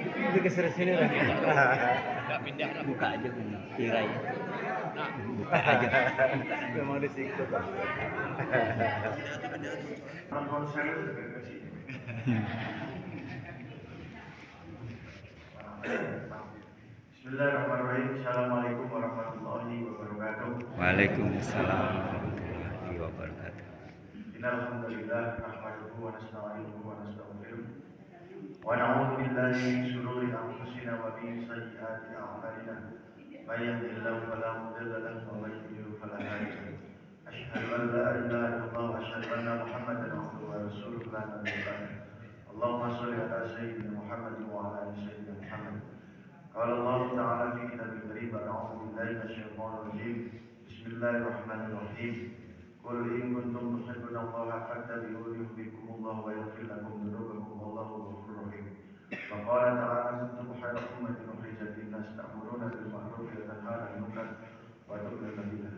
Itu keser sini lah. Enggak pindah lah, buka aja tirai. Nah, Buka aja. Memang disikut. Bismillahirrahmanirrahim. Assalamualaikum warahmatullahi wabarakatuh. Waalaikumsalam warahmatullahi wabarakatuh. Innalhamdulillah nahmaduhu wa nasta'inuhu wa nastaghfiruh. Wa na'udzu billahi min shururi anfusina wa min sayyiati a'malina. May yahdihillahu fala mudilla lahu wa may yudlil fala hadiya lahu. Asyhadu an la ilaha illallah wa asyhadu anna Muhammadan abduhu wa rasuluhu la nabiyya ba'dahu. Allahumma shalli ala sayyidina Muhammad wa ala ali sayyidina Muhammad. قال الله تعالى في كتابه الكريم أعوذ بالله من الشيطان الرجيم بسم الله الرحمن الرحيم قل إن كنتم تحبون الله فاتبعوني يحببكم الله ويغفر لكم ذنوبكم والله غفور رحيم وقال تعالى كنتم خير أمة أخرجت للناس تأمرون بالمعروف وتنهون عن المنكر وتؤمنون بالله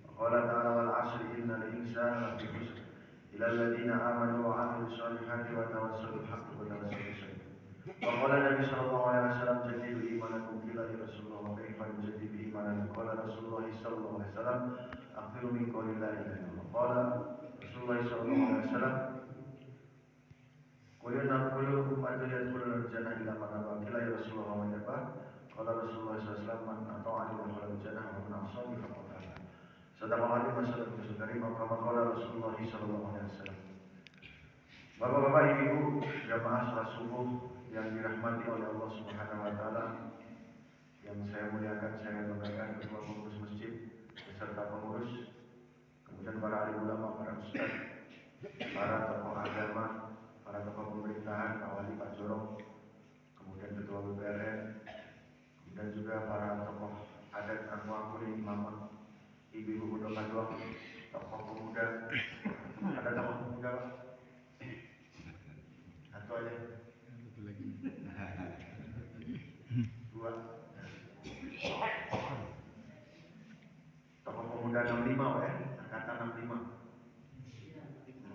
وقال تعالى والعصر إن الإنسان لفي خسر إلى الذين آمنوا وعملوا الصالحات وتواصوا بالحق وتواصوا بالصبر وقال النبي صلى الله عليه وسلم جددوا إيمانكم قيل يا رسول الله وكيف نجدد إيماننا قال رسول الله صلى الله عليه وسلم أكثروا من قول لا إله إلا الله قال رسول الله صلى الله عليه وسلم كلنا كل أمة يدخلون الجنة إلا من أبى قيل يا رسول الله ومن يأبى قال رسول الله صلى الله عليه وسلم من أطاعني دخل الجنة ومن عصاني فقد أبى صدق الله وصدق رسول الكريم وكما قال رسول الله صلى الله عليه وسلم. Bapak-bapak, ibu-ibu, jamaah salat subuh yang dirahmati oleh Allah Subhanahu wa taala, yang saya muliakan, saya banggakan ketua pengurus masjid beserta pengurus, kemudian para alim ulama, para ustaz, para tokoh agama, para tokoh pemerintahan, Pak Wali, Pak Jorong, kemudian ketua BPRN, dan juga para tokoh adat Angkuri, Imam, ibu-ibu muda dua, tokoh pemuda, ada tokoh pemuda Pak? Satu aja. Dua. Tokoh pemuda 65 ya, angkatan 65.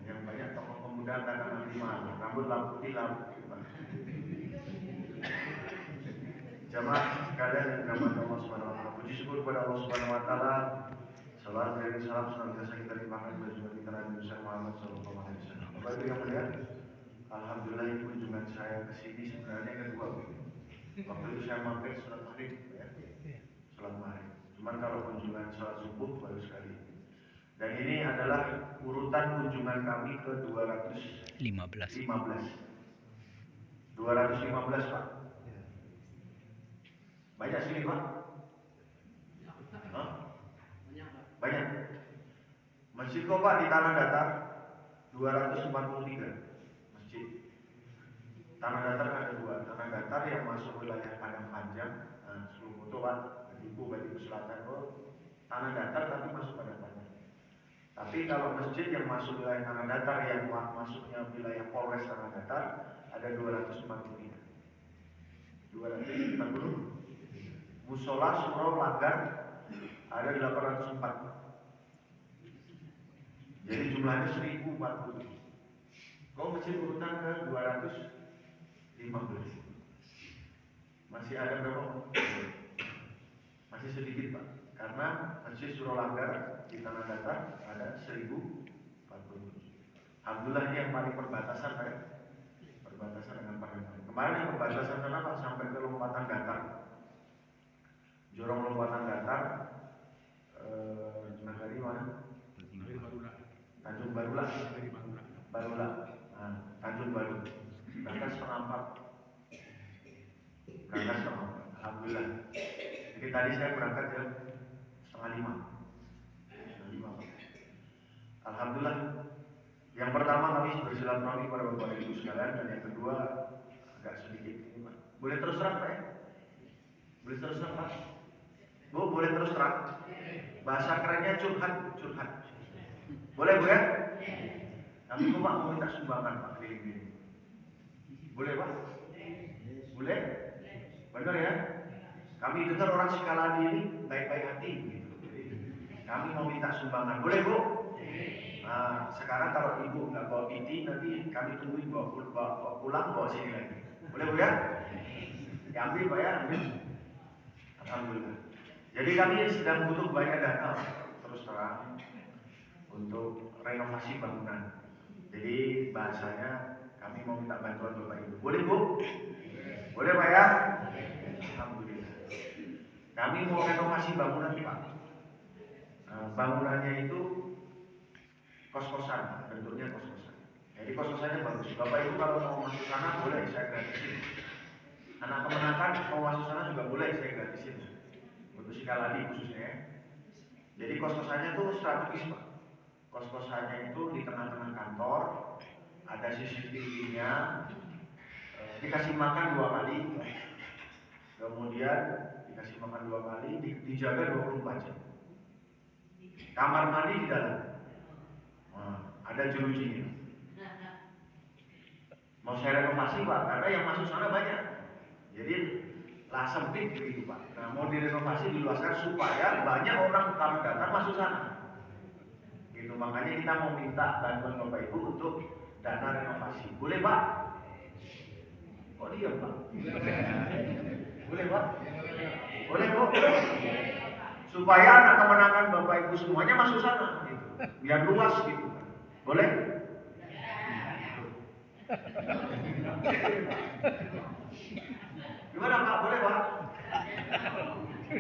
Yang banyak tokoh pemuda angkatan 65, rambut putih lampu. Jamaah sekalian yang dirahmati Allah Subhanahu wa taala. Puji syukur kepada Allah Subhanahu wa taala. Salam dan salam senantiasa kita limpahkan kepada junjungan kita Nabi Muhammad sallallahu alaihi wasallam. Bapak Ibu yang mulia, alhamdulillah kunjungan saya ke sini sebenarnya kedua. Waktu itu saya mampir sholat maghrib ya. Sholat maghrib. Cuman kalau kunjungan sholat subuh baru sekali. Dan ini adalah urutan kunjungan kami ke 215. 215 Pak. Banyak sini Pak? Hah? Banyak. Masjid kok Pak di Tanah Datar 243 masjid. Tanah Datar ada dua. Tanah Datar yang masuk wilayah Padang Panjang, seluruh foto Pak, Batipu Selatan kok. Tanah Datar tapi masuk Padang Panjang. Tapi kalau masjid yang masuk wilayah Tanah Datar yang masuknya wilayah Polres Tanah Datar ada 243. 240. Musola, surau, langgar ada 804. Jadi jumlahnya 1040. Kau masih urutan ke 215. Masih ada berapa? Masih sedikit Pak. Karena masjid surau langgar di Tanah Datar ada 1040. Alhamdulillah ini yang paling perbatasan Pak. Perbatasan dengan Padang. Kemarin yang perbatasan sana Pak sampai ke lompatan datar. Jorong lompatan datar, dari mana? Tanjung Barula. Nah, Tanjung Baru. Berangkat setengah 4. Alhamdulillah. Jadi tadi saya berangkat jam setengah 5. Alhamdulillah. Yang pertama kami bersilaturahmi kepada Bapak Ibu sekalian, dan yang kedua agak sedikit ini Pak. Boleh terus terang Pak ya? Boleh terus terang Pak? Bu, boleh terus terang? Bahasa kerennya curhat. Boleh Bu ya? Tapi kok Pak mau minta sumbangan Pak keliling-keliling? Boleh Pak? Boleh? Benar ya? Kami dengar orang Cikalani ini baik-baik hati gitu. Kami mau minta sumbangan. Boleh Bu? Nah, sekarang kalau ibu nggak bawa PT, nanti kami tungguin bawa pulang, bawa sini lagi. Boleh Bu ya? Diambil Pak ya, ambil. Alhamdulillah. Jadi kami sedang butuh banyak dana terus terang untuk renovasi bangunan. Jadi bahasanya kami mau minta bantuan Bapak Ibu. Boleh Bu? Boleh Pak ya? Alhamdulillah. Kami mau renovasi bangunan Pak. Bangunannya itu kos-kosan, bentuknya kos-kosan. Jadi kos-kosannya bagus. Bapak Ibu kalau mau masuk sana boleh, saya gratisin. Anak kemenakan mau masuk sana juga boleh, saya gratisin. Untuk Sikaladi khususnya. Jadi kos-kosannya tuh strategis Pak. Kos-kosannya itu di tengah-tengah kantor, ada CCTV-nya, dikasih makan 2 kali, kemudian dikasih makan 2 kali, dijaga 24 jam. Kamar mandi di dalam, ada jerujinya. Mau saya renovasi Pak, karena yang masuk sana banyak. Jadi lah sempit begitu Pak. Nah, mau direnovasi diluaskan supaya banyak orang tamu datang masuk sana. Gitu, makanya kita mau minta bantuan Bapak Ibu untuk dana renovasi. Boleh Pak? Oh diam Pak? Boleh Pak? Boleh Bu? Supaya anak kemenakan Bapak Ibu semuanya masuk sana gitu. Biar luas gitu. Boleh? Gimana Pak? Boleh Pak?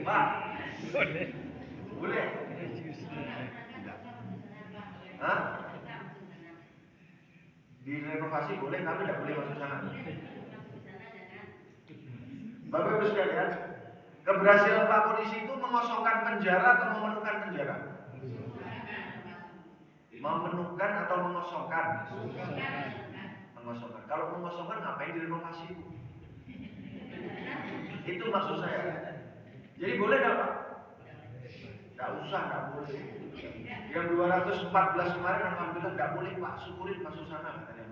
Pak? Boleh. Boleh? Hah? Direnovasi boleh, tapi tidak boleh masuk sana. Bapak Ibu sekalian, keberhasilan Pak Polisi itu mengosongkan penjara atau memenuhkan penjara? Memenuhkan atau mengosongkan? Mengosongkan. Kalau mengosongkan ngapain direnovasi? Itu maksud saya. Jadi boleh nggak Pak? Nggak usah, nggak boleh. Yang 214 kemarin alhamdulillah nggak boleh Pak, syukurin masuk sana katanya.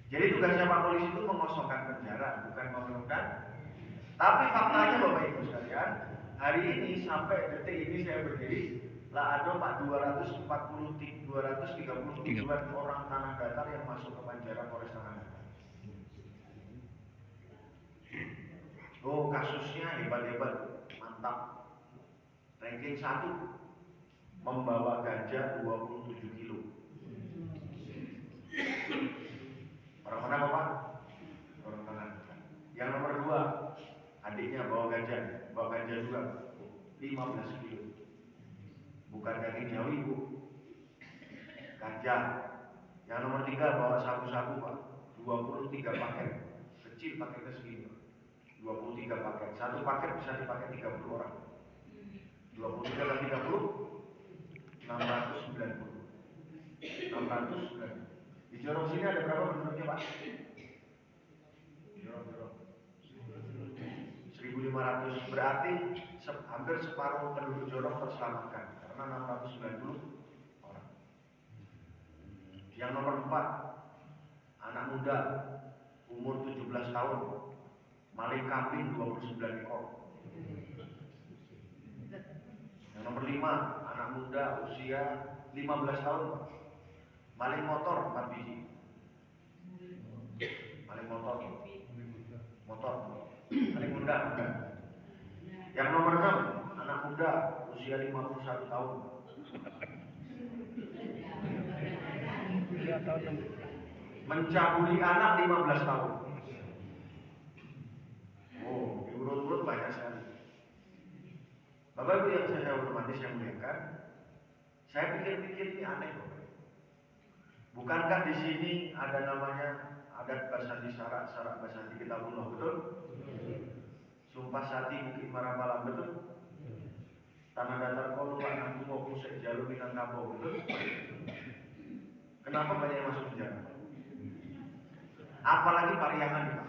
Jadi tugasnya Pak Polisi itu mengosongkan penjara, bukan memenuhkan. Tapi faktanya Bapak Ibu sekalian, hari ini sampai detik ini saya berdiri, lah ada Pak 237 orang tanah datar yang masuk ke penjara Polres Tanah Datar. Oh, kasusnya hebat-hebat, mantap. Ranking 1, membawa ganja 27 kilo. Orang mana Bapak? Orang Tanah Datar. Yang nomor 2, adiknya bawa ganja juga 15 kilo. Bukan daging Jawi Bu, ganja. Yang nomor 3 bawa sabu-sabu Pak, 23 paket, kecil paketnya segini, 23 paket. Satu paket bisa dipakai 30 orang. 23 kali 30, 690. 690. Di Jorong sini ada berapa penduduknya Pak? Jorong. 1.500, berarti hampir separuh penduduk Jorong terselamatkan karena 690 orang. Yang nomor 4, anak muda umur 17 tahun, maling kambing 29 ekor. Yang nomor 5, anak muda usia 15 tahun, maling motor 4 biji. Maling motor. Paling muda. Yang nomor 6, anak muda usia 51 tahun. Mencabuli anak 15 tahun. Oh, diurut-urut banyak sekali. Bapak Ibu yang saya hormati, saya muliakan, saya pikir-pikir ini aneh Bapak. Bukankah di sini ada namanya adat basadi syarak basadi kitabullah, betul? Sumpah sati bukit Maramalam, betul? Tanah datar kolu anak tua pusek jalur Minangkabau, betul? Kenapa banyak yang masuk penjara? Apalagi Pariaman, Pak.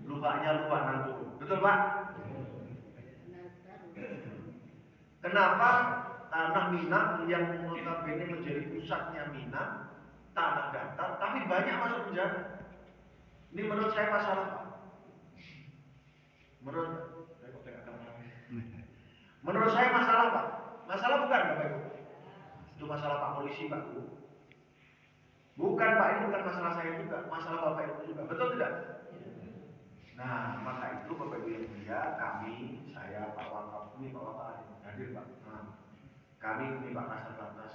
Lubaknya lubak nantu, betul Pak? Kenapa tanah Minang yang notabene menjadi pusatnya Minang, tanah datar, tapi banyak masuk penjara? Ini menurut saya masalah Pak. Menurut saya masalah Pak. Masalah bukan Bapak Ibu. masalah Pak Polisi, Pak Bu. Bukan Pak, ini bukan masalah saya juga, masalah Bapak Ibu juga. Betul tidak? Nah, maka itu Bapak Ibu yang mulia, kami, saya, Pak Wakaf, ini Pak Wakaf hadir Pak. Nah, kami ini Pak Kasat Lantas.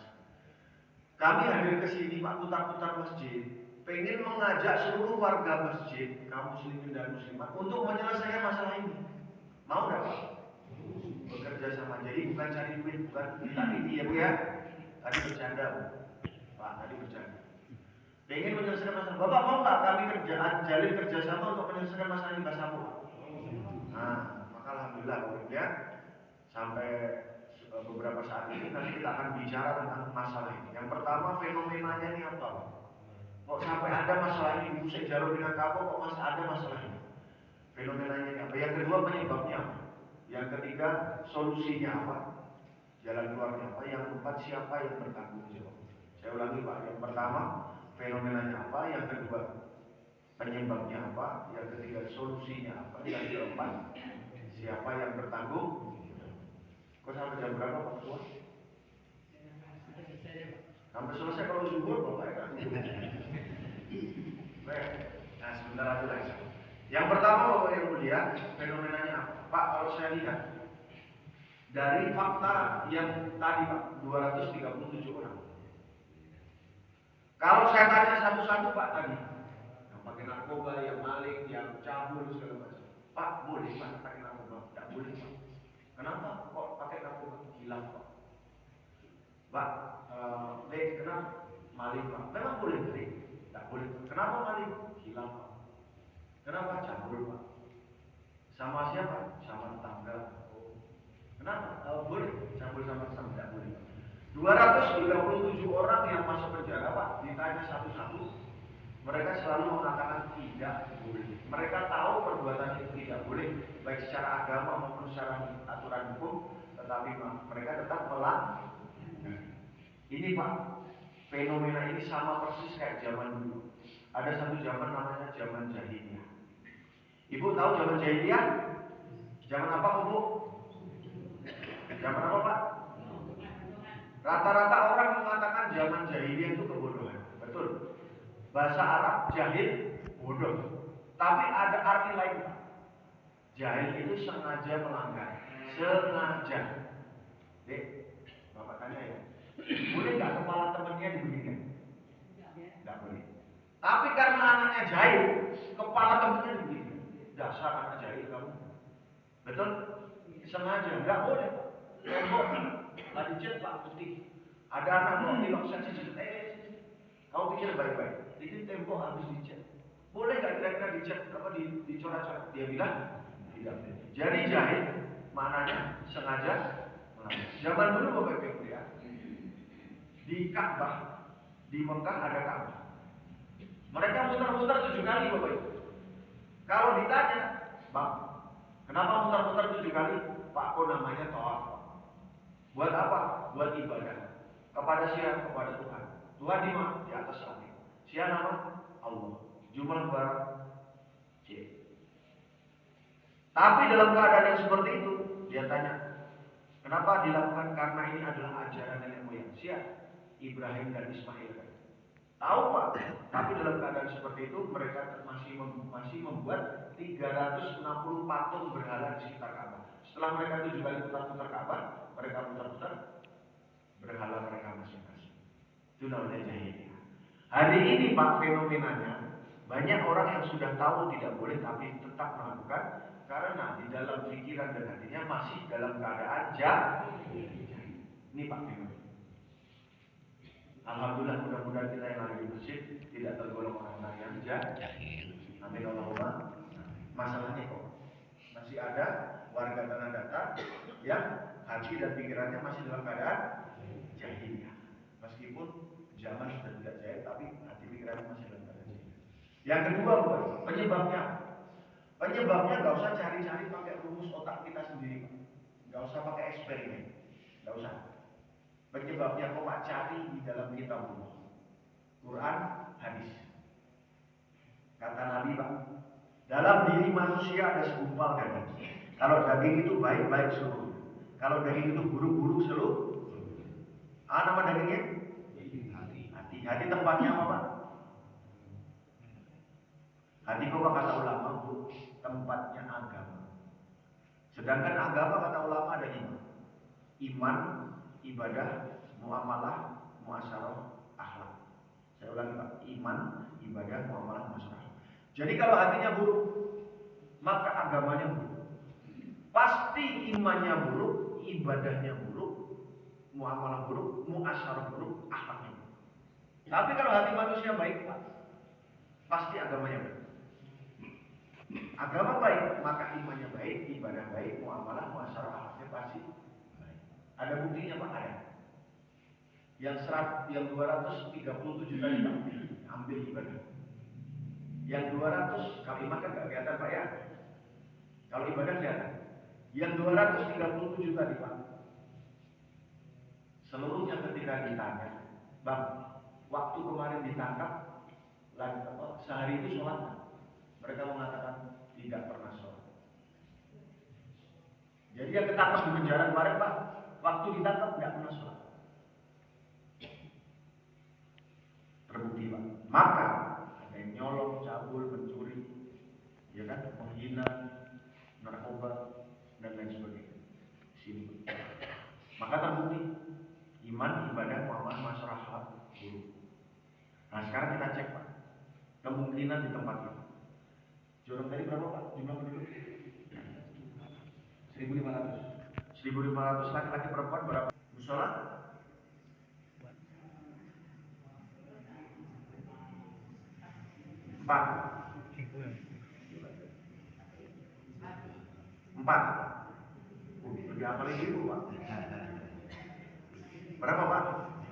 Kami hadir ke sini Pak, putar-putar masjid, pengen mengajak seluruh warga masjid, kaum muslimin dan muslimat, untuk menyelesaikan masalah ini. Mau nggak Pak? Bekerja sama, jadi bukan cari duit, bukan minta ini ya Bu ya. Tadi bercanda Bu. Pak, tadi bercanda. Pengen menyelesaikan masalah. Bapak mau nggak kami jalin kerjasama untuk menyelesaikan masalah ini bersama? Nah, maka alhamdulillah Bu ya. Sampai beberapa saat ini nanti kita akan bicara tentang masalah ini. Yang pertama fenomenanya ini apa? Kok sampai ada masalah ini? Musik Jarum dengan Kapok kok masih ada masalah ini? Fenomenanya ini apa? Yang kedua penyebabnya apa? Yang ketiga solusinya apa? Jalan keluarnya apa? Yang keempat siapa yang bertanggung jawab? Saya ulangi Pak. Yang pertama fenomenanya apa? Yang kedua penyebabnya apa? Yang ketiga solusinya apa? Yang keempat siapa yang bertanggung? Kok sampai jam berapa Pak Ketua? Sampai selesai kalau zuhur Bapak ya kan? Baik, nah sebentar aja lagi. Yang pertama Bapak yang mulia, fenomenanya apa? Pak, kalau saya lihat dari fakta yang tadi Pak, 237 orang. Kalau saya tanya satu-satu Pak tadi, yang pakai narkoba, yang maling, yang cabul segala macam. Pak, boleh Pak pakai narkoba? Tidak boleh Pak. Kenapa kok pakai narkoba? Hilang Pak. Pak, kenapa maling Pak? Memang boleh maling? Tidak boleh. Kenapa maling? Hilang Pak. Kenapa? Cabul Pak. Sama siapa? Sama tetangga. Kenapa? Boleh. Cabul sama tetangga? Tidak boleh. 237 orang yang masuk penjara Pak, ditanya satu-satu, mereka selalu mengatakan tidak boleh. Mereka tahu perbuatan itu tidak boleh, baik secara agama maupun secara aturan hukum, tetapi mereka tetap melanggar. Ini Pak, fenomena ini sama persis kayak zaman dulu. Ada satu zaman namanya zaman jahiliyah. Ibu tahu zaman jahiliyah? Zaman apa Bu? Zaman apa Pak? Rata-rata orang mengatakan zaman jahiliyah itu kebodohan. Betul. Bahasa Arab jahil, bodoh. Tapi ada arti lain Pak. Jahil itu sengaja melanggar. Sengaja. Dek, Bapak tanya ya. Boleh nggak kepala temannya dibunyikan? Nggak boleh. Tapi karena anaknya jahil, kepala temannya dibunyikan. Dasar anak jahil kamu. Betul? Sengaja. Nggak boleh. Tembok lagi jet Pak putih. Ada anak mau pilok kamu pikir baik-baik. Ini tembok habis dicat. Boleh nggak kira-kira dicat apa dicoret-coret? Dia bilang tidak. Jadi jahil maknanya sengaja melanggar. Zaman dulu Bapak Ibu ya. Di Ka'bah, di Mekah ada Ka'bah. Mereka muter-muter 7 kali Bapak Ibu. Kalau ditanya, Bang, kenapa muter-muter 7 kali? Pak, kok namanya tawaf? Buat apa? Buat ibadah. Kepada siapa? Kepada Tuhan. Tuhan di mana? Di atas langit. Siapa nama? Allah. Jumlah barang C. Tapi dalam keadaan yang seperti itu, dia tanya, kenapa dilakukan? Karena ini adalah ajaran nenek moyang. Siapa? Ibrahim dan Ismail. Tahu Pak? Tapi dalam keadaan seperti itu, mereka masih membuat 360 patung berhala di sekitar Ka'bah. Setelah mereka 7 kali putar-putar Ka'bah, mereka putar-putar berhala mereka masing-masing. Itu namanya jahiliyah. Hari ini Pak fenomenanya banyak orang yang sudah tahu tidak boleh tapi tetap melakukan karena di dalam pikiran dan hatinya masih dalam keadaan jahiliyah. Ini Pak fenomena. Alhamdulillah mudah-mudahan kita yang ada di masjid tidak tergolong orang-orang yang jahil. Amin Allahumma. Masalahnya kok masih ada warga tanah datar yang hati dan pikirannya masih dalam keadaan jahiliyah. Meskipun zaman sudah tidak jahil, tapi hati pikirannya masih dalam keadaan jahiliyah. Yang kedua, penyebabnya. Penyebabnya nggak usah cari-cari pakai rumus otak kita sendiri, nggak usah pakai eksperimen, nggak usah. Penyebabnya kok Pak cari di dalam kitabullah, Quran, hadis. Kata Nabi Pak, dalam diri manusia ada segumpal daging. Kalau daging itu baik-baik seluruh. Kalau daging itu buruk-buruk seluruh. Nama dagingnya? Hati. Hati tempatnya apa, Pak? Hati kok kata ulama, Bu, tempatnya agama. Sedangkan agama kata ulama ada 5. Iman, ibadah, muamalah, muasyarah, akhlak. Saya ulangi, Pak. Iman, ibadah, muamalah, muasyarah. Jadi kalau hatinya buruk, maka agamanya buruk. Pasti imannya buruk, ibadahnya buruk, muamalah buruk, muasyarah buruk, akhlaknya buruk. Tapi kalau hati manusia baik, Pak, pasti agamanya baik. Agama baik, maka imannya baik, ibadah baik, muamalah, muasyarah, akhlaknya pasti baik. Ada buktinya, Pak? Ada. Yang 237 tadi, Pak, ambil ibadah. Yang 200, kalau iman kan gak kelihatan, Pak, ya. Kalau ibadah kelihatan. Yang 237 tadi, Pak, seluruhnya ketika ditanya, Bang, waktu kemarin ditangkap, sehari itu sholat, mereka mengatakan tidak pernah sholat. Jadi yang ketangkap di penjara kemarin, Pak, waktu ditangkap tidak pernah sholat. Terbukti, Pak. Maka ada yang nyolong, cabul, mencuri, ya kan, menghina, narkoba, dan lain sebagainya. Sini. Maka terbukti iman, ibadah, muamalah, muasyarah, akhlak buruk. Nah sekarang kita cek, Pak, kemungkinan di tempat ini. Jorong tadi berapa, Pak? Jumlah penduduk? 1.500. 1.500 laki-laki, perempuan berapa? Musola? 4. Lebih apa lagi itu, Pak? Berapa, Pak?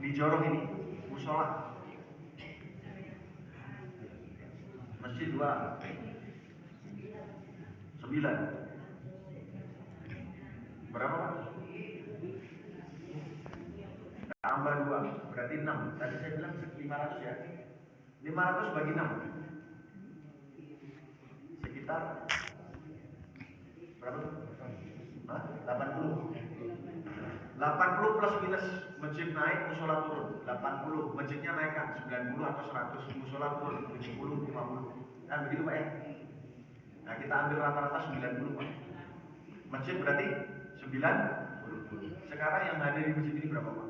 Di Jorong ini musola. Masjid 2. 9. Berapa, Pak? Tambah 2, berarti 6. Tadi saya bilang 500 ya. 500 bagi 6. Sekitar berapa? 80. 80 plus minus masjid naik, musola turun. 80, masjidnya naikkan 90 atau 100, musola turun 70, 50. Kan begitu, Pak, ya? Nah, kita ambil rata-rata 90, Pak. Masjid berarti 90. Sekarang yang hadir di masjid ini berapa, Pak?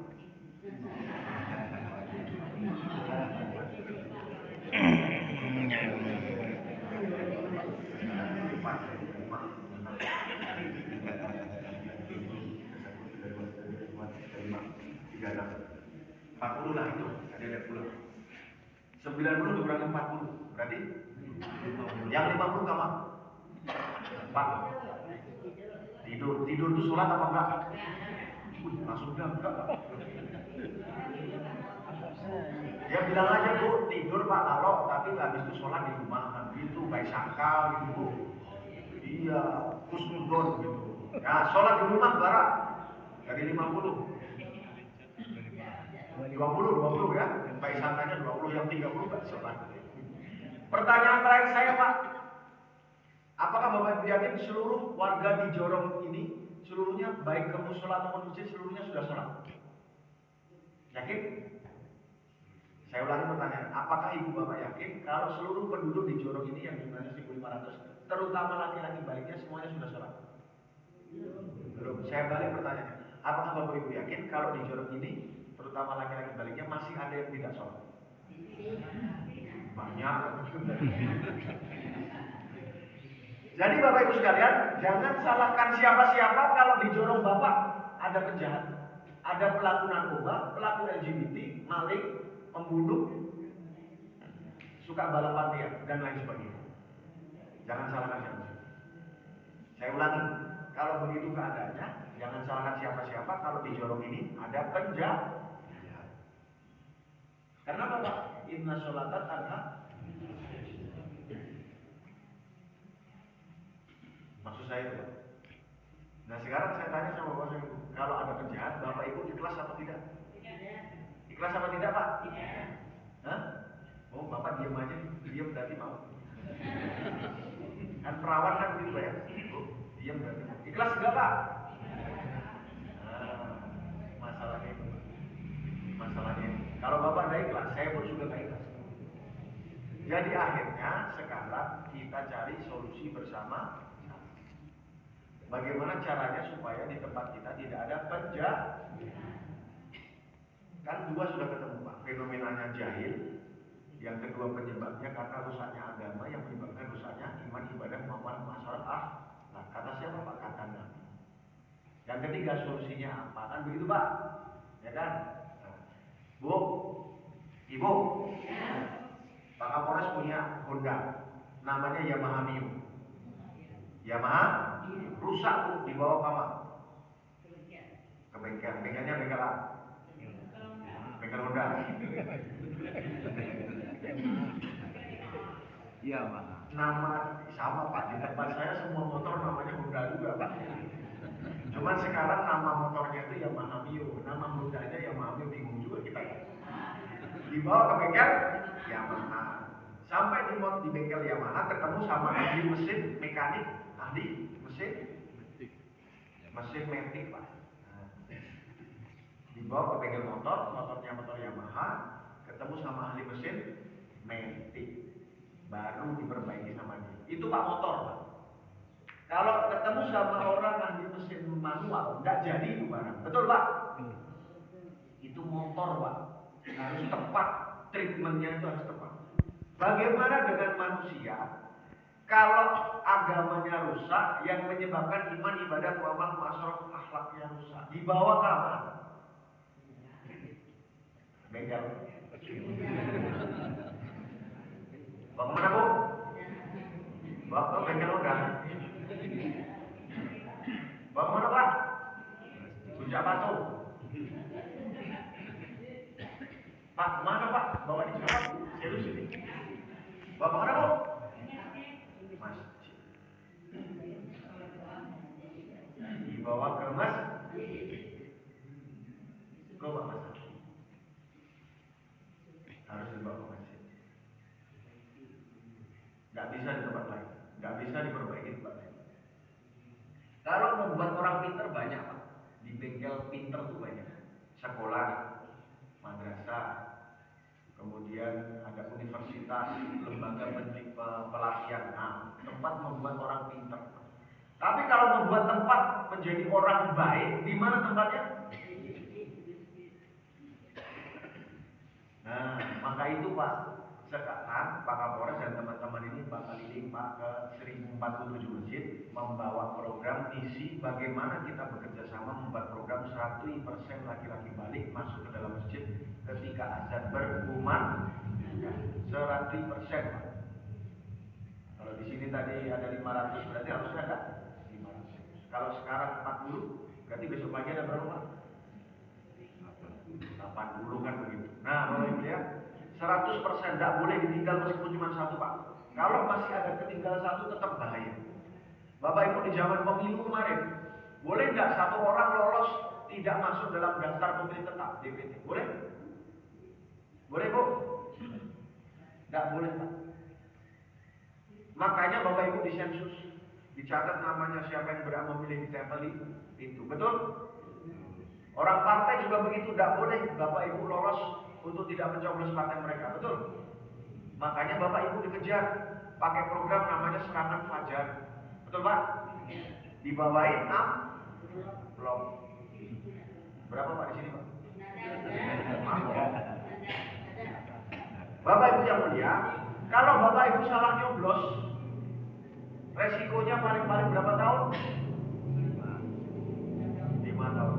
Empat puluh lah itu, ada pulang. 90 dikurangi 40, berarti yang 50 kamar. 4. Tidur itu sholat apa enggak? Langsung enggak. Dia bilang aja, Bu, tidur Pak kalau, tapi habis itu sholat di rumah, kan gitu, baik sakal gitu, Bu. Iya, khusnudon gitu. Ya, sholat di rumah berapa? Dari 50. 20 ya, baik sangkanya 20, yang 30 enggak sholat. Pertanyaan terakhir saya, Pak, apakah Bapak yakin seluruh warga di Jorong ini, seluruhnya baik ke musola ataupun masjid, seluruhnya sudah sholat? Yakin? Saya ulangi pertanyaan, apakah Ibu Bapak yakin kalau seluruh penduduk di Jorong ini yang jumlahnya 1.500, terutama laki-laki baiknya semuanya sudah sholat? Belum. Saya balik pertanyaannya, apakah Bapak Ibu yakin kalau di Jorong ini, terutama laki-laki baliknya masih ada yang tidak sholat? Banyak. Jadi Bapak Ibu sekalian, jangan salahkan siapa-siapa kalau di Jorong Bapak ada penjahat, ada pelaku narkoba, pelaku LGBT, maling, pembunuh, suka balapan liar, dan lain sebagainya. Jangan salahkan siapa. Saya ulangi, kalau begitu keadaannya, jangan salahkan siapa-siapa kalau di Jorong ini ada penjahat. Karena Bapak, inna sholatan tanha. Maksud saya itu, Pak. Nah sekarang saya tanya sama Bapak Ibu, kalau ada penjahat, Bapak Ibu ikhlas atau tidak? Ikhlas apa tidak, Pak? Hah? Oh, Bapak diam aja, diam berarti mau. Kan perawan kan begitu, Pak, ya? Oh, diam berarti mau. Ikhlas enggak, Pak? Nah, masalahnya itu, Pak. Kalau Bapak nggak ikhlas, saya pun juga nggak ikhlas. Jadi akhirnya sekarang kita cari solusi bersama. Bagaimana caranya supaya di tempat kita tidak ada kan dua sudah ketemu Pak, fenomenanya jahil, yang kedua penyebabnya karena rusaknya agama, yang menyebabkan rusaknya iman, ibadah, muamalah, masalah. Nah, kata siapa Pak? Kata Nabi. Yang ketiga solusinya apa? Kan begitu Pak? Ya kan? Nah, Bu, Ibu, Pak Kapolres punya Honda, namanya Yamaha Mio. Yamaha rusak Bu, dibawa kamar ke bengkel, bengkelnya bengkel apa? Bengkel Honda. Iya, Pak. Nama sama Pak, di tempat saya semua motor namanya Honda juga Pak. Cuman sekarang nama motornya itu Yamaha Mio, nama Hondanya Yamaha Mio, bingung juga kita. Dibawa ke bengkel Yamaha, sampai di bengkel Yamaha ketemu sama ahli mesin mekanik, ahli mesin metik Pak. Nah, dibawa ke bengkel motornya motor Yamaha, ketemu sama ahli mesin metik, baru diperbaiki sama dia. Itu Pak motor Pak. Kalau ketemu sama orang ahli mesin manual, nggak jadi itu barang. Betul Pak? Itu motor Pak. Harus tepat, treatmentnya itu harus tepat. Bagaimana dengan manusia? Kalau agamanya rusak, yang menyebabkan iman, ibadah, muamalah, muasyarah, akhlaknya rusak, dibawa ke mana? Bengkel. Bawa kemana Bu? Bawa ke bengkel udah. Bawa kemana Pak? Puncak Batu. Pak, kemana Pak? Bawa di Jawa. Serius ini. Bawa kemana Bu? Masjid. Dibawa ke masjid. Bawa masjid. Harus dibawa ke masjid. Gak bisa di tempat lain. Gak bisa diperbaiki tempat lain. Kalau membuat orang pinter banyak Pak. Di bengkel pinter tuh banyak. Sekolah, madrasah, kemudian ada universitas, lembaga pelatihan. Nah, tempat membuat orang pinter. Tapi kalau membuat tempat menjadi orang baik, di mana tempatnya? Nah, maka itu Pak, sekarang Pak Kapolres dan teman-teman ini bakal ini Pak ke 1047 masjid membawa program misi bagaimana kita bekerja sama membuat program 100% laki-laki balik masuk ke dalam masjid ketika azan berkumandang. 100% Pak. Kalau di sini tadi ada 500, berarti harusnya ada 500. Kalau sekarang 40, berarti besok pagi ada berapa Pak? 80 kan begitu. Nah, Bapak Ibu ya, 100% tidak boleh ditinggal meskipun cuma satu Pak. Kalau masih ada ketinggalan satu tetap bahaya. Bapak Ibu di zaman pemilu kemarin, boleh nggak satu orang lolos tidak masuk dalam daftar pemilih tetap DPT? Boleh? Boleh Bu? Nggak boleh Pak. Makanya Bapak Ibu di sensus dicatat namanya siapa yang berhak memilih ditempeli pintu. Betul? Orang partai juga begitu, tidak boleh Bapak Ibu lolos untuk tidak mencoblos partai mereka, betul? Makanya Bapak Ibu dikejar pakai program namanya serangan fajar, betul Pak? Dibawain amplop. Berapa Pak di sini Pak? Amplop. Bapak Ibu yang mulia, kalau Bapak Ibu salah nyoblos, resikonya paling-paling berapa tahun? 5 tahun.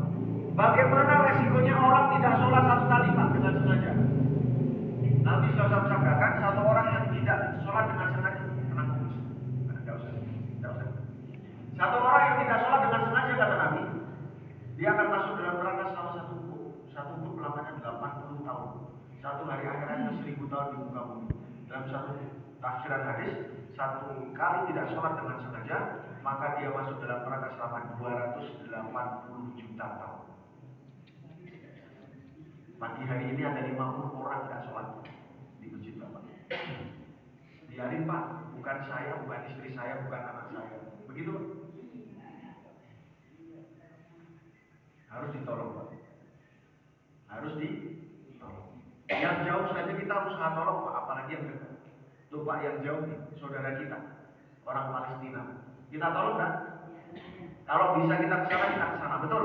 Bagaimana resikonya orang tidak sholat satu kali Pak dengan sengaja? Nabi SAW sabdakan satu orang yang tidak sholat dengan sengaja kena hukum. Tidak usah. Satu orang yang tidak sholat dengan sengaja kata Nabi, dia akan masuk dalam neraka selama satu hukum lamanya 80 tahun. Satu hari akhiratnya 1000 tahun di muka bumi. Dalam satu tafsiran hadis, satu kali tidak sholat dengan sengaja, maka dia masuk dalam neraka selama 280 juta tahun. Pagi hari ini ada 50 orang tidak sholat di masjid Bapak. Biarin Pak, bukan saya, bukan istri saya, bukan anak saya. Begitu Pak. Harus ditolong Pak. Harus ditolong. kita usaha tolong Pak, apalagi yang dekat. Tuh Pak yang jauh nih, saudara kita, orang Palestina. Kita tolong kan? Kalau bisa kita ke sana, betul?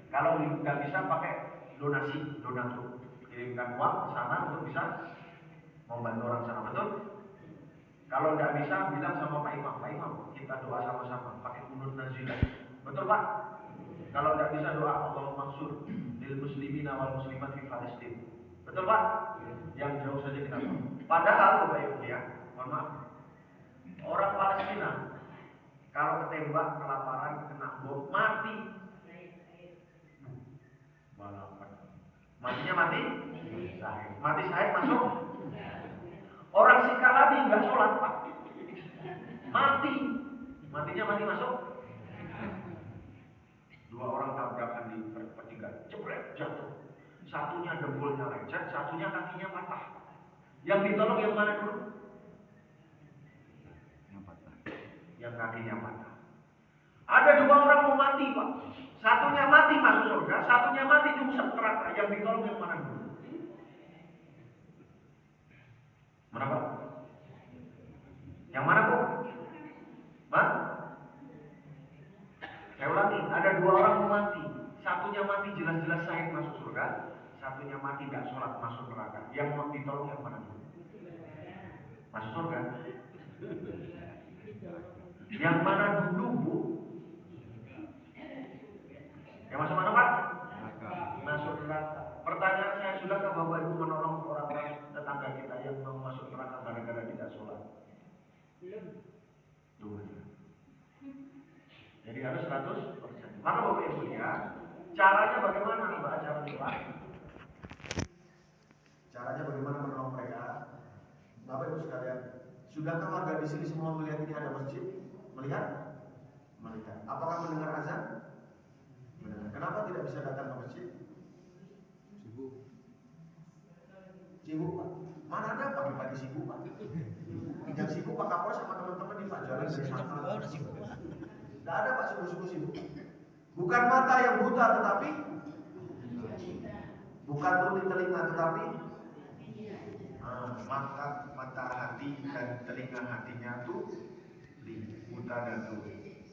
Kalau nggak bisa pakai donasi, donatur, kirimkan uang ke sana untuk bisa membantu orang sana, betul? Kalau nggak bisa bilang sama Pak Imam, kita doa sama-sama, pakai kunut nazilah, betul Pak? Kalau nggak bisa doa Allahumma mansur lil muslimina wal muslimat fi Palestin, betul Pak? Yang jauh saja kita tahu. Padahal Bapak Ibu ya, mohon maaf, orang Palestina kalau ketembak, kelaparan, kena bom, mati. Matinya mati? Mati syahid masuk? Orang Sikaladi nggak sholat Pak, mati. Matinya mati masuk? Dua orang tabrakan di pertigaan, jebret jatuh. Satunya dengkulnya lecet, satunya kakinya patah. Yang ditolong yang mana dulu? Yang patah. Yang kakinya patah. Ada dua orang mau mati Pak. Satunya mati masuk surga, satunya mati nyungsep neraka. Yang ditolong yang mana dulu? Mana Pak? Yang mana Bu? Pak? Saya ulangi, ada dua orang mau mati. Satunya mati jelas-jelas syahid masuk surga, satunya mati gak sholat masuk neraka. Yang mau ditolong yang mana dulu? Masuk surga. Yang mana dulu Bu? Yang masuk mana Pak? Masuk neraka. Pertanyaan saya, sudahkah Bapak Ibu menolong orang-orang tetangga kita yang mau masuk neraka gara-gara tidak sholat? Belum. Jadi harus 100%. Maka Bapak Ibu ya, caranya bagaimana Mbak acara Pak? Caranya bagaimana menolong mereka? Bapak Ibu sekalian, sudahkah warga di sini semua melihat ini ada masjid? Melihat? Melihat. Apakah mendengar azan? Mendengar. Kenapa tidak bisa datang ke masjid? Sibuk Pak. Mana ada pagi-pagi sibuk Pak? Yang sibuk Pak Kapolres sama teman-teman di Pak Jalan dari sana. Tidak ada Pak subuh-subuh sibuk. Bukan mata yang buta tetapi bukan tuli telinga tetapi mata hati dan telinga hatinya tuh buta dan tuli.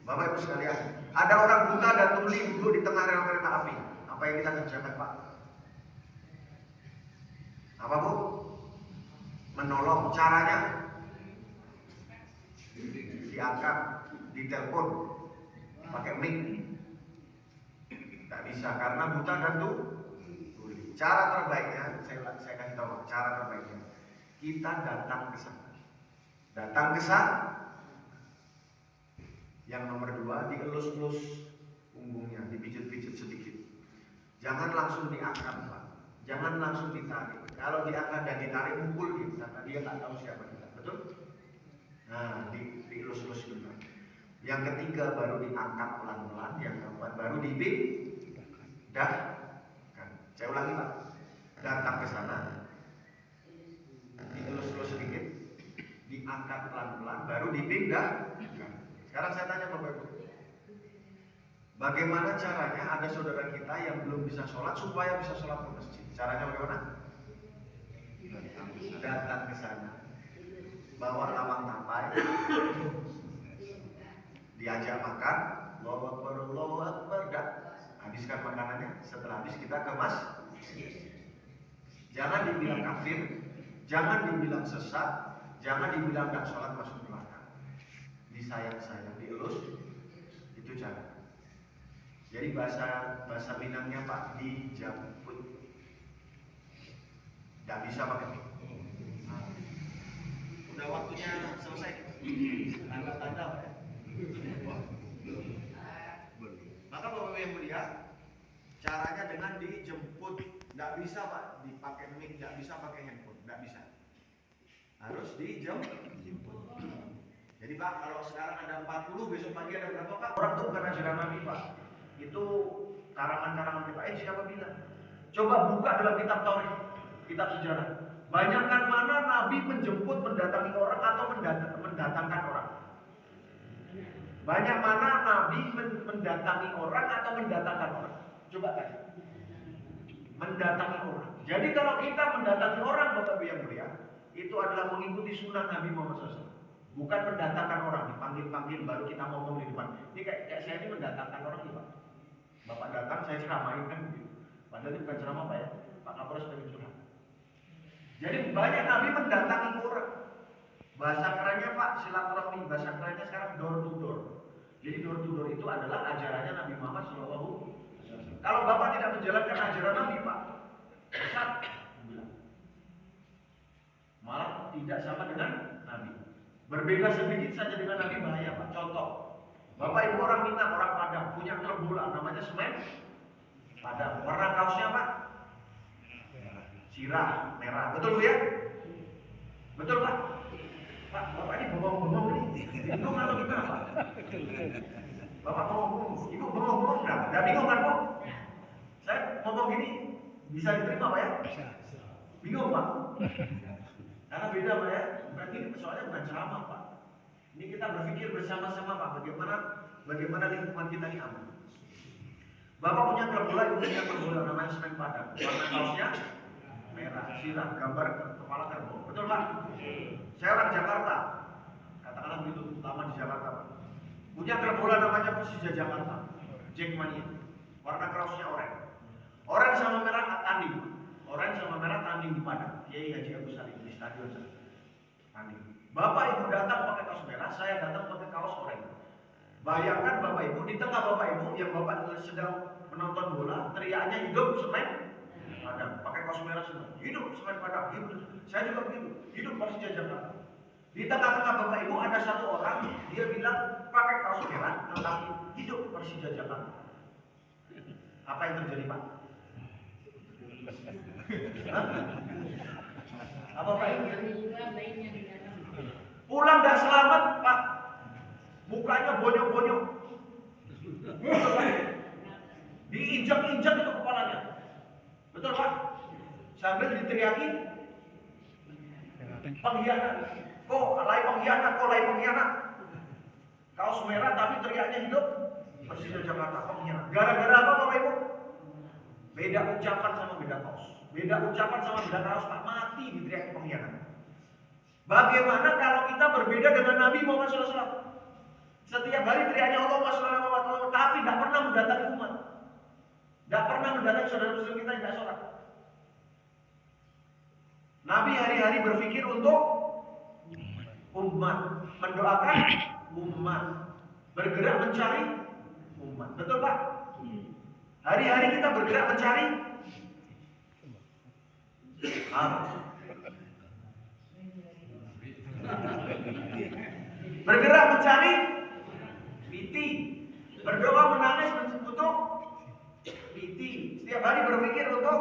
Bapak Ibu sekalian, ada orang buta dan tuli duduk di tengah rel kereta api. Apa yang kita kerjakan Pak? Apa Bu? Menolong. Caranya diangkat, ditelepon, pakai mic. Tidak bisa karena buta dan tuli. Cara terbaiknya, saya kasih tahu. Cara terbaiknya, kita datang ke sana. Datang ke sana. Yang nomor 2, dielus-elus punggungnya, dipijit-pijit sedikit. Jangan langsung diangkat Pak. Jangan langsung ditarik. Kalau diangkat dan ditarik, mukul dia, karena dia nggak tahu siapa kita, betul? Nah, dielus-elus dulu. Yang ketiga baru diangkat pelan-pelan, yang keempat baru dipindahkan. Saya ulangi Pak, datang ke sana, dielus-elus sedikit, diangkat pelan-pelan, baru dipindahkan. Sekarang saya tanya Bapak Ibu, bagaimana caranya ada saudara kita yang belum bisa sholat supaya bisa sholat ke masjid? Caranya bagaimana? Datang ke sana, bawa lawang tapai, diajak makan, Allahu Akbar, habiskan makanannya. Setelah habis kita ke masjid. Jangan dibilang kafir, jangan dibilang sesat, jangan dibilang gak sholat masuk neraka. Disayang-sayang, dielus, itu cara. Jadi bahasa Minangnya Pak, dijemput. Gak bisa pakai. Udah waktunya selesai. Tanda-tanda Pak ya. Maka Bapak yang mulia, caranya dengan dijemput. Nggak bisa Pak dipakai mic, nggak bisa pakai handphone, nggak bisa. Harus dijemput. Jadi Pak, kalau sekarang ada 40, besok pagi ada berapa Pak? Orang itu bukan ajaran Nabi Pak. Itu karangan-karangan kita. Siapa bilang? Coba buka dalam kitab Taurat, kitab sejarah. Banyakkan mana Nabi menjemput, mendatangi orang atau mendatangkan orang? Banyak mana Nabi mendatangi orang atau mendatangkan orang? Coba tanya. Mendatangi orang. Jadi kalau kita mendatangi orang Bapak Ibu yang mulia, itu adalah mengikuti sunnah Nabi Muhammad SAW. Bukan mendatangkan orang, dipanggil-panggil baru kita ngomong di depan. Ini kayak saya ini mendatangkan orang nih Pak. Bapak datang, saya ceramain kan gitu. Padahal ini bukan ceramah Pak ya. Pak Kapolres pengen curhat. Jadi banyak Nabi mendatangi orang. Bahasa kerennya Pak, silaturahmi. Bahasa kerennya sekarang door to door. Jadi door to door itu adalah ajarannya Nabi Muhammad SAW. Kalau Bapak tidak menjalankan ajaran Nabi Pak, sesat. Malah tidak sama dengan Nabi. Berbeda sedikit saja dengan Nabi bahaya Pak. Contoh, Bapak Ibu orang Minang, orang Padang punya klub bola namanya Semen Padang. Warna kaosnya Pak? Sirah, merah. Betul Bu ya? Betul Pak? Pak, Bapak ini bengong-bengong ini. Bingung atau gimana Pak? Bapak bengong-bengong. Ibu bengong-bengong enggak? Enggak bingung kan Bu? Saya ngomong gini bisa diterima Pak ya? Bingung Pak? Karena beda Pak ya? Bukan ini soalnya bukan ceramah Pak. Ini kita berpikir bersama-sama Pak, bagaimana lingkungan kita ini aman. Bapak punya klub bola, ibu punya klub bola namanya Semen Padang. Warna kaosnya merah, sirah, gambar kepala kerbau. Betul Pak? Saya orang Jakarta. Katakanlah begitu, utama di Jakarta Pak. Punya klub bola namanya Persija Jakarta. Jackmania. Warna kaosnya oranye. Oranye sama merah tanding. Oranye sama merah tanding di Padang. Kiai Haji Agus Salim di stadion sana. Tanding. Bapak Ibu datang pakai kaos merah, saya datang pakai kaos oranye. Bayangkan Bapak Ibu, di tengah Bapak Ibu yang Bapak sedang menonton bola, teriaknya hidup Semen Padang, pakai kaos merah semua. Hidup Semen Padang, hidup. Saya juga begitu. Hidup Persija Jakarta. Di tengah-tengah Bapak Ibu ada satu orang, dia bilang pakai kaos merah, tetapi hidup Persija Jakarta. Apa yang terjadi Pak? Apa Pak? Pulang dan selamat Pak. Mukanya bonyok-bonyok. Diinjak-injak itu kepalanya. Betul Pak? Sambil diteriaki pengkhianat. Kok lay pengkhianat. Kaos merah tapi teriaknya hidup Persija Jakarta pengkhianat. Gara-gara apa Bapak Ibu? Beda ucapan sama beda kaos. Beda ucapan sama beda kaos Pak, mati diteriaki pengkhianat. Bagaimana kalau kita berbeda dengan Nabi Muhammad SAW? Setiap hari teriaknya Allah SWT, tapi tidak pernah mendatangi umat. Tidak pernah mendatangi saudara-saudara kita yang tidak sholat. Nabi hari-hari berpikir untuk umat, mendoakan umat, bergerak mencari umat. Betul Pak? Hari-hari kita bergerak mencari apa? Bergerak mencari piti, berdoa menangis untuk piti. Setiap hari berpikir untuk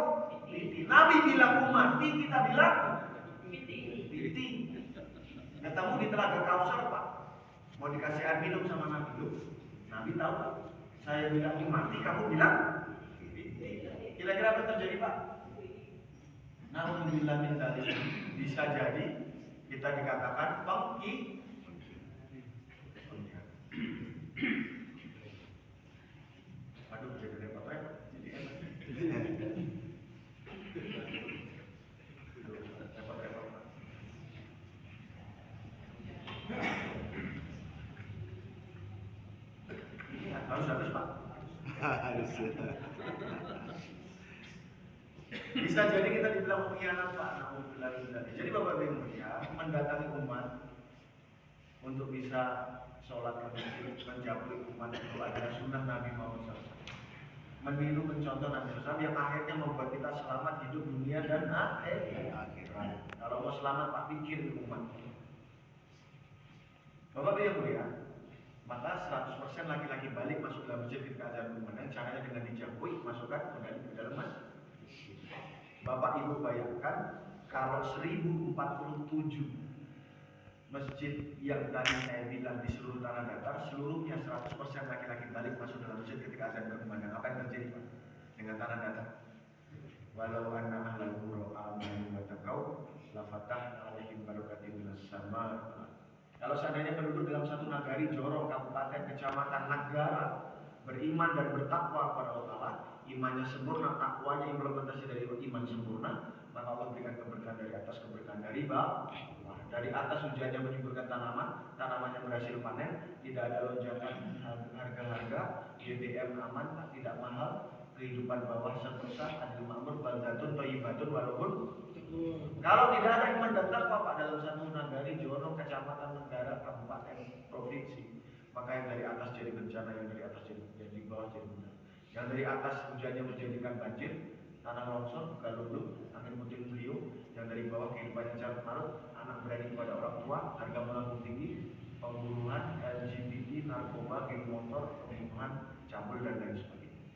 piti. Nabi bilang umat, kita bilang piti. Ketemu di Telaga Kausar Pak, mau dikasih air minum sama Nabi lu. Nabi tahu Pak, saya bilang umat, kamu bilang piti. Kira-kira apa yang terjadi Pak? Alhamdulillah min dzalik. Bisa jadi kita dikatakan pengki. Aduh, jadi repot-repot. Jadi enak. Repot-repot. Harus habis Pak. Harus. Bisa jadi kita dibilang pengkhianat Pak. Jadi Bapak Ibu yang mulia, mendatangi umat untuk bisa sholat ke masjid, menjauhi umat itu adalah sunnah Nabi Muhammad SAW. Meniru mencontoh Nabi SAW yang akhirnya membuat kita selamat hidup dunia dan akhirat. Kalau mau selamat Pak, pikir ke umat. Bapak Ibu yang mulia, maka 100% laki-laki balik masuk dalam masjid ketika azan berkumandang, caranya dengan dijauhi, masukkan kembali ke dalam masjid. Bapak Ibu bayangkan kalau 1047 masjid yang tadi saya bilang di seluruh tanah datar, seluruhnya 100% laki-laki balik masuk dalam masjid ketika azan berkumandang. Apa yang terjadi Pak dengan tanah datar? Walau anna ahlal qura amanu wa taqaw la fatahna 'alaihim barakatin minas sama. Kalau seandainya penduduk dalam satu nagari, jorong, kabupaten, kecamatan, negara beriman dan bertakwa kepada Allah Ta'ala, imannya sempurna, takwanya implementasi dari iman sempurna, maka Allah berikan keberkahan dari atas, keberkahan dari bawah. Dari atas hujannya menyuburkan tanaman, tanamannya berhasil panen, tidak ada lonjakan harga-harga, BBM aman, tidak mahal, kehidupan bawah sentosa, adil makmur, baldatun, thayyibatun, walaupun kalau tidak ada iman dan takwa Pak dalam satu nagari, jono, kecamatan, negara, kabupaten, provinsi, maka yang dari atas jadi bencana, yang dari atas jadi bawah jadi bencana. Yang dari atas hujannya menjadikan banjir, tanah longsor, galulung, angin puting beliung. Yang dari bawah kehidupannya carut marut, anak berani kepada orang tua, harga melambung tinggi, pembunuhan, LGBT, narkoba, geng motor, pembunuhan, cabul dan lain sebagainya.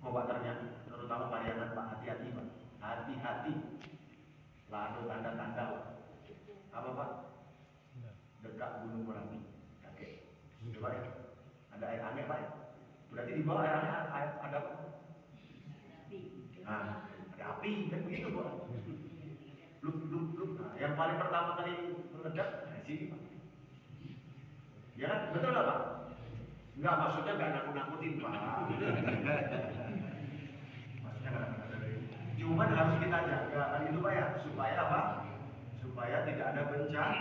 Oh Pak, ternyata terutama Pariaman Pak, hati-hati Pak, hati-hati. Lah ada tanda-tanda apa Pak? Dekat Gunung Merapi, kakek. Coba ya, ada air hangat Pak ya? Berarti di bawah air hangat ada apa? Nah, ada api, kan begitu Pak. Luk. Nah, yang paling pertama kali meledak, nah sini Pak. Ya kan, betul nggak Pak? Enggak, maksudnya nggak nakut-nakutin Pak. Maksudnya nggak nakut-nakutin. Cuman harus kita jaga kan itu Pak ya, supaya apa? Supaya tidak ada bencana.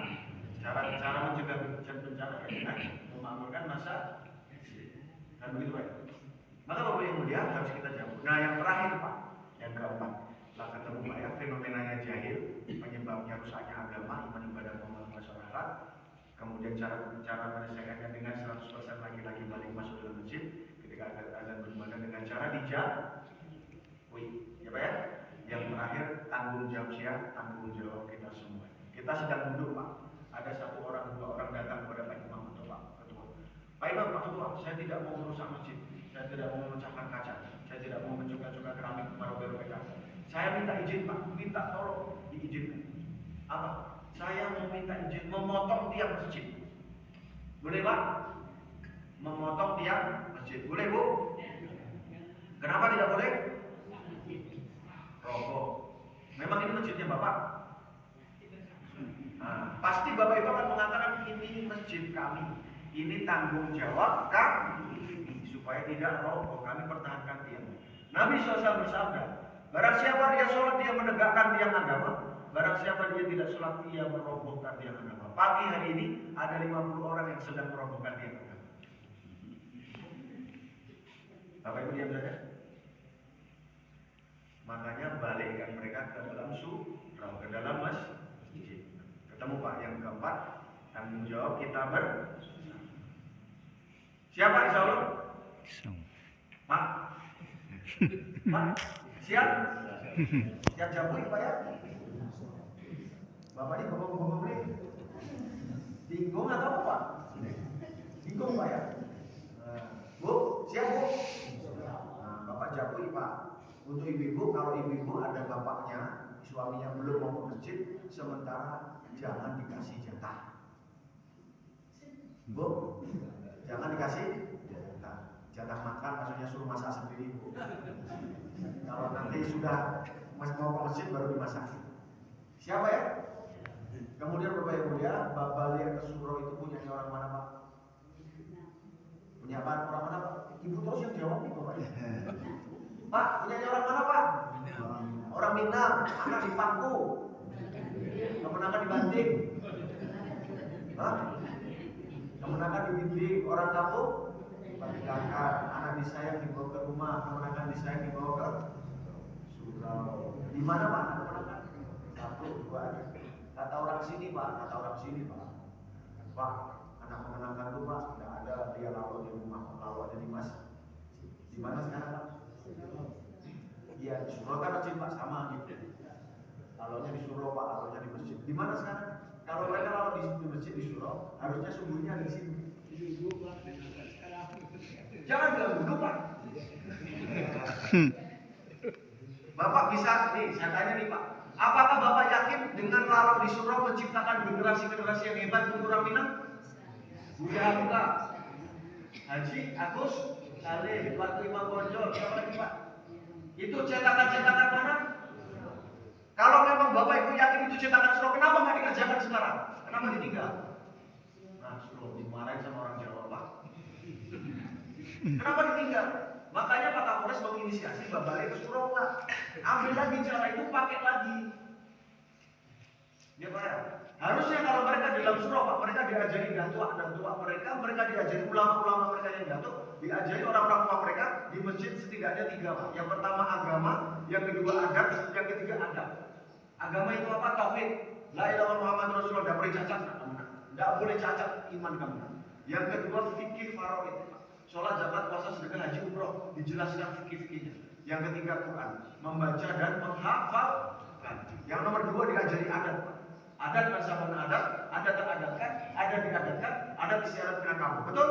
Cara mencegah bencana dengan memakmurkan masa. Kan begitu Pak ya? Maka Bapak yang mulia harus kita jauh. Nah yang terakhir Pak, yang keempat, lah ketemu Pak ya, fenomenanya jahil, penyebabnya rusaknya agama, iman ibadah masyarakat, kemudian cara menyelesaikannya dengan 100% laki-laki balik masuk dalam masjid, ketika ada azan berkumandang dengan cara dijauhi, ya Pak ya. Yang terakhir tanggung jawab siapa? Tanggung jawab kita semua. Kita sedang duduk Pak, ada satu orang, dua orang datang kepada Pak Imam atau Pak Ketua. Pak Imam, Pak Ketua, saya tidak mau merusak masjid. Saya tidak mau memecahkan kaca, saya tidak mau mencuka-cuka keramik, merobek-robekkan. Saya minta izin Pak, minta tolong diizinkan. Apa? Saya mau minta izin memotong tiang masjid. Boleh Pak? Memotong tiang masjid. Boleh Bu? Kenapa tidak boleh? Roboh. Memang ini masjidnya Bapak? Nah, pasti Bapak Ibu akan mengatakan ini masjid kami, ini tanggung jawab kami. Supaya tidak roboh, kami pertahankan tiang. Nabi SAW bersabda, barang siapa dia sholat, dia menegakkan tiang agama. Barang siapa dia tidak sholat, dia merobohkan tiang agama. Pagi hari ini ada 50 orang yang sedang merobohkan tiang agama. Bapak Ibu diam saja. Makanya balikkan mereka ke dalam surau, ke dalam masjid. Ketemu Pak yang keempat, tanggung jawab kita siapa insya Allah? Pak, siap jabui Pak ya. Bapak ini bengong-bengong nih. Bingung atau apa Pak? Bingung Pak ya. Bu, siap Bu. Nah, Bapak jabui Pak. Untuk ibu-ibu, kalau ibu-ibu ada bapaknya, suaminya belum mau ke masjid, sementara jangan dikasih jatah. Bu, jangan dikasih jatah makan, maksudnya suruh masak sendiri Bu. Kalau nanti sudah mau ke masjid baru dimasakin. Siapa ya? Kemudian Bapak yang mulia, balik ke surau itu punya orang mana Pak? Punya orang mana Pak? Ibu terus yang jawab nih Bapak. Pak, punya orang mana Pak? Orang Minang, anak di Pangku, kemenakan dibanting. Hah? Kemenakan dibimbing, orang kampung diperintahkan, anak disayang dibawa ke rumah, kemenakan disayang dibawa ke surau. Di mana Pak? Kemenakan? 1, 2. Kata orang sini Pak, Pak, anak kemenakan itu Pak, tidak ada dia lalu di rumah, lalu ada di masjid. Di mana sekarang Pak? Iya, di surau kan masjid Pak, sama gitu. Lalunya di surau Pak, lalunya di masjid. Di mana sekarang? Kalau mereka lalu di masjid di surau, harusnya sumbernya di sini. Jangan bilang dulu Pak. Bapak bisa nih, saya tanya nih Pak. Apakah Bapak yakin dengan lalau di surau menciptakan generasi-generasi yang hebat untuk orang Minang? Buya Hamka, Haji Agus Saleh, Pak Imam Bonjol, siapa lagi Pak? Itu cetakan-cetakan mana? Kalau memang Bapak Ibu yakin itu cetakan surau, kenapa nggak dikerjakan sekarang? Kenapa ditinggal? Nah, surau dimarahin sama orang Jawa Pak. Kenapa ditinggal? Makanya Pak Kapolres menginisiasi balik ke surau Pak. Ambil lagi cara itu, pakai lagi. Ya Pak ya. Harusnya kalau mereka di dalam surau Pak, mereka diajari dan tua mereka diajari ulama-ulama mereka yang datuk, diajari orang-orang tua mereka di masjid setidaknya 3 Pak. Yang pertama agama, yang kedua adat, yang ketiga adab. Agama itu apa? Tauhid. La ilaha illallah Muhammadur Rasulullah, tidak boleh cacat kamu. Tidak boleh cacat iman kamu. Yang kedua fikih faraid. Sholat, zakat, puasa, sedekah, haji, umroh, dijelaskan fikih-fikihnya. Yang ketiga Quran, membaca dan menghafalkan. Yang nomor 2 diajari adat Pak. Adat bangsa adat, adat teradatkan, adat diadatkan, adat istiadat kamu. Betul?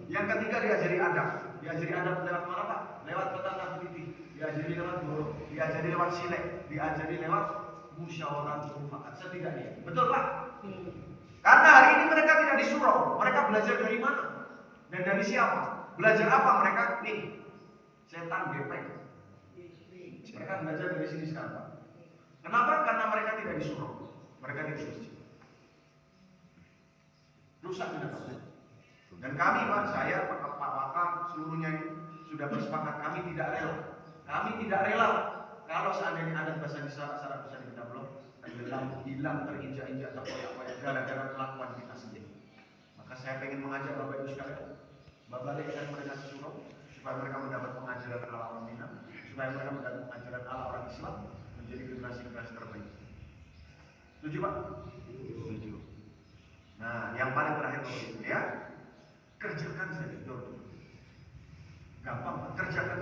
Yang ketiga diajari adab. Diajari adab lewat mana Pak? Lewat petaka politik. Diajari lewat guru, diajari lewat silek, diajari lewat musyawarah mufakat setidaknya. Betul Pak? Karena hari ini mereka tidak di surau. Mereka belajar dari mana? Dan dari siapa? Belajar apa mereka? Nih, setan gepeng. Mereka belajar dari sini sekarang Pak. Kenapa? Karena mereka tidak di surau. Mereka di masjid. Rusak tidak Pak? Dan kami Pak, saya, Pak Waka, seluruhnya ini sudah bersepakat. Kami tidak rela. Kami tidak rela kalau seandainya ada bahasa di syarat bahasa di kitab belum tenggelam, hilang, terinjak-injak, terkoyak-koyak gara-gara kelakuan kita sendiri. Maka saya ingin mengajak Bapak Ibu sekalian, balikkan mereka ke surau supaya mereka mendapat pengajaran ala orang Minang, supaya mereka mendapat pengajaran ala orang Islam, menjadi generasi-generasi terbaik. Setuju Pak? Setuju. Nah, yang paling terakhir Bapak ya, kerjakan saja dulu. Gampang Pak, kerjakan.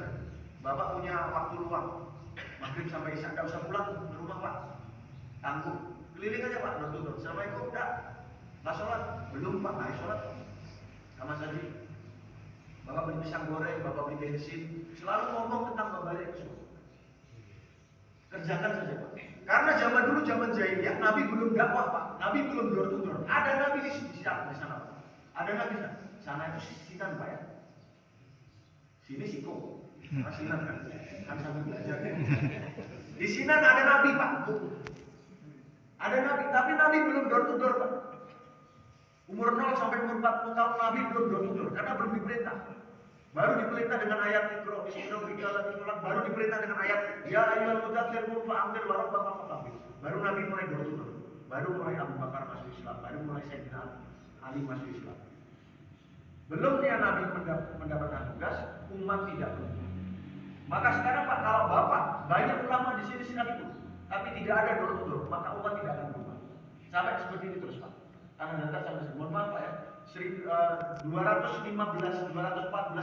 Bapak punya waktu luang, maghrib sampai isya, tidak usah pulang ke rumah Pak. Tangguh, keliling aja Pak, duduk. Assalamualaikum, enggak. Lah sholat, belum Pak, ayo sholat. Sama saja. Bapak beli pisang goreng, Bapak beli bensin, selalu ngomong tentang balik ke surau. Kerjakan saja Pak. Karena zaman dulu, zaman jahiliyah, Nabi belum dakwah Pak, Nabi belum door to door. Ada Nabi di sana Pak. Ada Nabi di sana. Sana itu Sinan Pak ya. Sini Siko. Sinan kan sambil belajar. Di Sinan ada Nabi Pak. Ada Nabi, tapi Nabi belum door to door Pak. Umur 0 sampai umur 40 tahun Nabi belum door to door karena belum diperintah. Baru diperintah dengan ayat Iqra bismi rabbikal ladzi khalaq, baru diperintah dengan ayat ya ayyuhal mudaththir qum fa'anzir wa rabbaka fakabbir. Baru Nabi mulai door to door. Baru mulai Abu Bakar masuk Islam, baru mulai Sayyidina Ali masuk Islam. Belum dia Nabi mendapatkan tugas, umat tidak berubah. Maka sekarang Pak, kalau Bapak banyak ulama di sini itu, tapi tidak ada door to door, maka umat tidak akan berubah. Sampai seperti ini terus Pak. Karena data sampai mohon maaf Pak ya, 214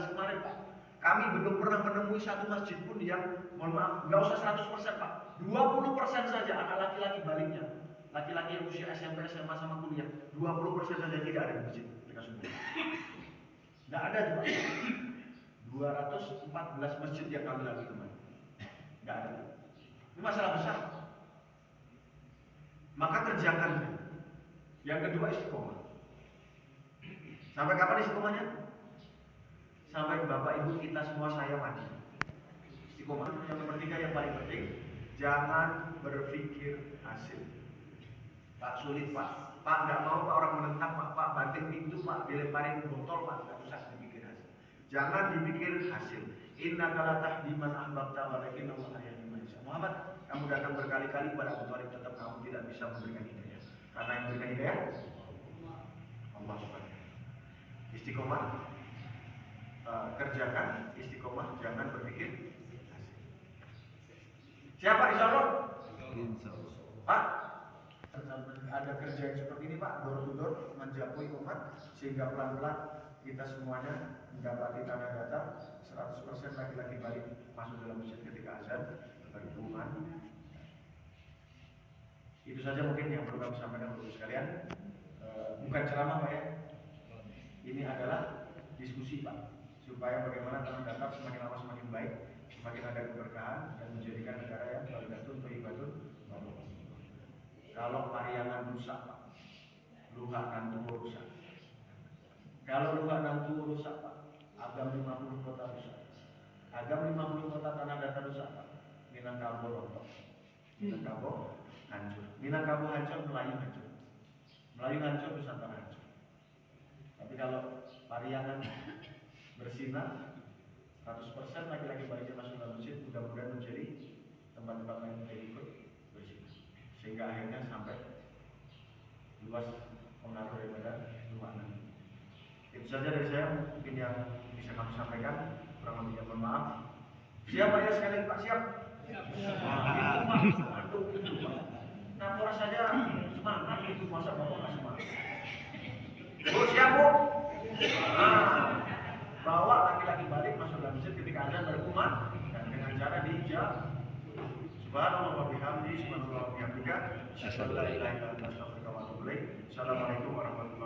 kemarin Pak, kami belum pernah menemui satu masjid pun yang, mohon maaf, nggak usah 100% Pak, 20% saja anak laki-laki baliknya, laki-laki yang usia SMP, SMA sama kuliah, 20% saja tidak ada di masjid mereka semua. Nggak ada tuh Pak. 214 masjid yang kami lagi kemarin, nggak ada. Ini masalah besar. Maka kerjakan. Yang kedua istiqomah. Sampai kapan istiqomahnya? Sampai Bapak Ibu kita semua saya mati. Istiqomah. Yang ketiga yang paling penting, jangan berpikir hasil. Pak sulit Pak. Pak nggak mau Pak orang menentang Pak banting pintu Pak, dilemparin botol Pak, nggak usah dipikir hasil. Jangan dipikir hasil. Innaka la tahdi man ahbabta walakinnallaha yahdi man yasha. Muhammad, kamu datang berkali-kali pada Abu Thalib, tetap kamu tidak bisa memberikan hidayah. Karena yang memberikan hidayah Allah Subhanahu. Istiqomah, kerjakan istiqomah, jangan berpikir hasil. Siapa insya Allah? Pak, ada kerja yang seperti ini Pak, door to door menjapui umat sehingga pelan-pelan kita semuanya mendapati tanda data 100% laki-laki balik masuk dalam masjid ketika azan berhubungan. Itu saja mungkin yang perlu kami sampaikan untuk sekalian. Bukan ceramah Pak ya. Ini adalah diskusi Pak, supaya bagaimana tanah datar semakin lama semakin baik, semakin ada keberkahan dan menjadikan negara yang baldatun thayyibatun. Kalau Pariangan rusak Pak, Luhak Nantu rusak. Kalau Luhak Nantu rusak Pak, Agam 50 kota rusak. Agam 50 kota tanah datar rusak Pak. Minangkabau rontok. Minangkabau hancur. Minangkabau hancur, Melayu hancur. Melayu hancur, Nusantara hancur. Tapi kalau Pariangan bersinar, 100% laki-laki baliknya masuk dalam masjid, mudah-mudahan menjadi tempat-tempat lain menjadi ikut bersih, sehingga akhirnya sampai luas pengaruh daripada rumah Anda. Itu saja dari saya mungkin yang bisa kami sampaikan. Kurang lebihnya mohon maaf. Siapa ya sekali Pak? Siap? Siap. Aduh, Kapolres saja semangat itu, masa Bapak nggak semangat? Bu, siap Bu? Bawa laki-laki balik masuk dalam masjid ketika azan berkumandang dan dengan cara dijawab Subhanallah wa bihamdihi, subhanallah wa bihamdika, asyhadu an la ilaha illa anta, astaghfiruka wa atubu ilaik. Assalamualaikum warahmatullahi wabarakatuh.